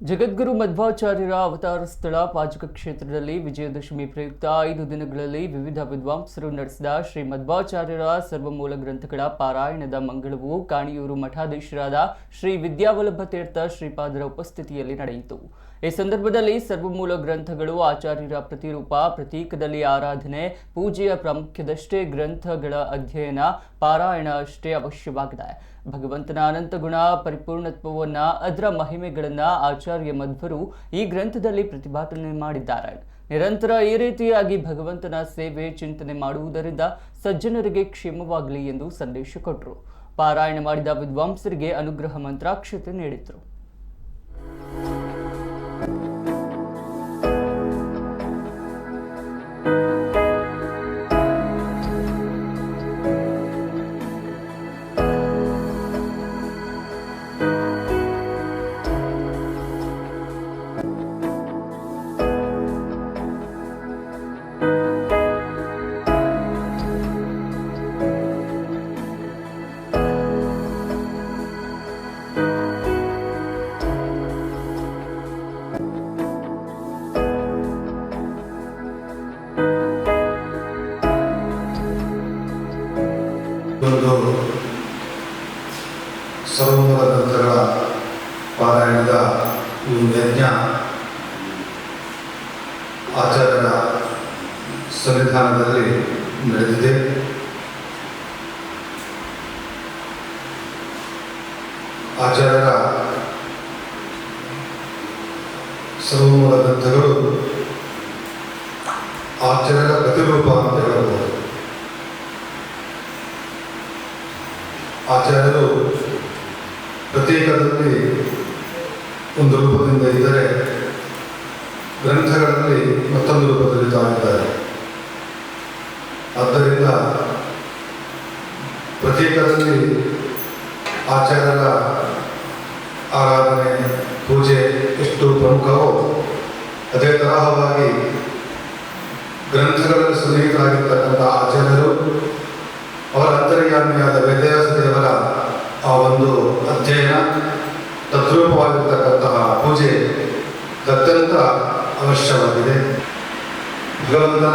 ಜಗದ್ಗುರು ಮಧ್ವಾಚಾರ್ಯರ ಅವತಾರ ಸ್ಥಳ ಪಾಜಕ ಕ್ಷೇತ್ರದಲ್ಲಿ ವಿಜಯದಶಮಿ ಪ್ರಯುಕ್ತ 5 ದಿನಗಳಲ್ಲಿ ವಿವಿಧ ವಿದ್ವಾಂಸರು ನಡೆಸಿದ ಶ್ರೀ ಮಧ್ವಾಚಾರ್ಯರ ಸರ್ವಮೂಲ ಗ್ರಂಥಗಳ ಪಾರಾಯಣದ ಮಂಗಳವು ಕಾಣಿಯೂರು ಮಠಾಧೀಶರಾದ ಶ್ರೀ ವಿದ್ಯಾವಲ್ಲಭ ತೀರ್ಥ ಶ್ರೀಪಾದರ ಉಪಸ್ಥಿತಿಯಲ್ಲಿ ನಡೆಯಿತು. ಈ ಸಂದರ್ಭದಲ್ಲಿ ಸರ್ವಮೂಲ ಗ್ರಂಥಗಳು ಆಚಾರ್ಯರ ಪ್ರತಿರೂಪ, ಪ್ರತೀಕದಲ್ಲಿ ಆರಾಧನೆ, ಪೂಜೆಯ ಪ್ರಾಮುಖ್ಯದಷ್ಟೇ ಗ್ರಂಥಗಳ ಅಧ್ಯಯನ, ಪಾರಾಯಣ ಅಷ್ಟೇ ಅವಶ್ಯವಾಗಿದೆ. ಭಗವಂತನ ಅನಂತ ಗುಣ ಪರಿಪೂರ್ಣತ್ವವನ್ನ, ಅದರ ಮಹಿಮೆಗಳನ್ನ ಆಚಾರ್ಯ ಮಧ್ವರು ಈ ಗ್ರಂಥದಲ್ಲಿ ಪ್ರತಿಪಾದನೆ ಮಾಡಿದ್ದಾರೆ. ನಿರಂತರ ಈ ರೀತಿಯಾಗಿ ಭಗವಂತನ ಸೇವೆ ಚಿಂತನೆ ಮಾಡುವುದರಿಂದ ಸಜ್ಜನರಿಗೆ ಕ್ಷೇಮವಾಗಲಿ ಎಂದು ಸಂದೇಶ ಕೊಟ್ಟರು. ಪಾರಾಯಣ ಮಾಡಿದ ವಿದ್ವಾಂಸರಿಗೆ ಅನುಗ್ರಹ ಮಂತ್ರಾಕ್ಷತೆ ನೀಡಿದರು. ಸರ್ವಮೂಲ ಗ್ರಂಥಗಳ ಪಾರಾಯಣದ ಈ ಯಜ್ಞ ಆಚಾರ್ಯರ ಸನ್ನಿಧಾನದಲ್ಲಿ ನಡೆದಿದೆ. ಆಚಾರ್ಯರ ಸರ್ವಮೂಲ ಗ್ರಂಥಗಳು ಆಚಾರ್ಯರ ಪ್ರತಿರೂಪ ಅಂತ ಹೇಳಬಹುದು. ಆಚಾರ್ಯರು ಪ್ರತೀಕದಲ್ಲಿ ಒಂದು ರೂಪದಿಂದ ಇದ್ದರೆ ಗ್ರಂಥಗಳಲ್ಲಿ ಮತ್ತೊಂದು ರೂಪದಲ್ಲಿ ತಾಗಿದ್ದಾರೆ. ಆದ್ದರಿಂದ ಪ್ರತೀಕದಲ್ಲಿ ಆಚಾರ್ಯರ ಆರಾಧನೆ, ಪೂಜೆ ಎಷ್ಟು ಪ್ರಮುಖವೋ ಅದೇ ತರಹವಾಗಿ ಗ್ರಂಥಗಳಲ್ಲಿ ಸನ್ನಿಹಿತರಾಗಿರ್ತಕ್ಕಂಥ ಆಚಾರ್ಯರು ಅವರ ಅಂತರ್ಯಾಮಿಯಾದ ವೇದವ್ಯಾಸ ದೇವರ ಆ ಒಂದು ಅಧ್ಯಯನ, ತದ್ರೂಪವಾಗಿರ್ತಕ್ಕಂತಹ ಪೂಜೆ ಅತ್ಯಂತ ಅವಶ್ಯವಾಗಿದೆ. ಭಗವಂತನ